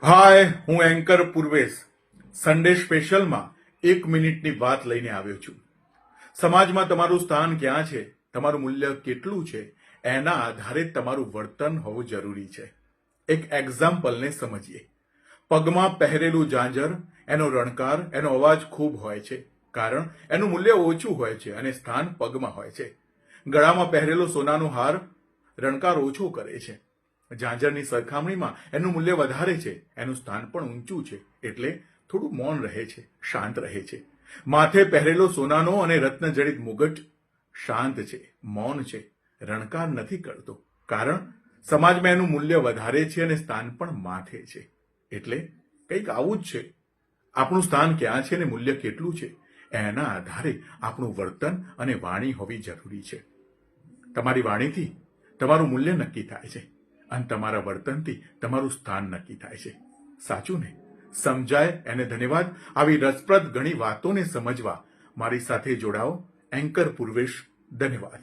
હાય, હું anchor Purvesh Sunday સ્પેશિયલમાં 1 મિનિટની વાત લઈને આવ્યો છું. સમાજમાં તમારું સ્થાન ક્યાં છે, તમારું મૂલ્ય કેટલું છે, એના આધારે તમારું વર્તન હોવું જરૂરી છે. એક એક્ઝામ્પલને સમજીએ. પગમાં પહેરેલું ઝાંઝર, એનો રણકાર, એનો અવાજ ખૂબ હોય છે, કારણ એનું મૂલ્ય ઓછું હોય છે અને સ્થાન પગમાં હોય છે. ગળામાં પહેરેલો સોનાનો હાર રણકાર ઓછો કરે છે. ઝાંઝરની સરખામણીમાં એનું મૂલ્ય વધારે છે, એનું સ્થાન પણ ઊંચું છે, એટલે થોડું મૌન રહે છે, શાંત રહે છે. માથે પહેરેલો સોનાનો અને રત્નજડિત મુગટ શાંત છે, મૌન છે, રણકાર નથી કરતો, કારણ સમાજમાં એનું મૂલ્ય વધારે છે અને સ્થાન પણ માથે છે. એટલે કંઈક આવું જ છે. આપણું સ્થાન ક્યાં છે અને મૂલ્ય કેટલું છે, એના આધારે આપણું વર્તન અને વાણી હોવી જરૂરી છે. તમારી વાણીથી તમારું મૂલ્ય નક્કી થાય છે અને તમારા વર્તનથી તમારું સ્થાન નક્કી થાય છે. સાચું ને? સમજાય એને ધન્યવાદ. આવી રસપ્રદ ઘણી વાતોને સમજવા મારી સાથે જોડાઓ. એન્કર પૂર્વેશ. ધન્યવાદ.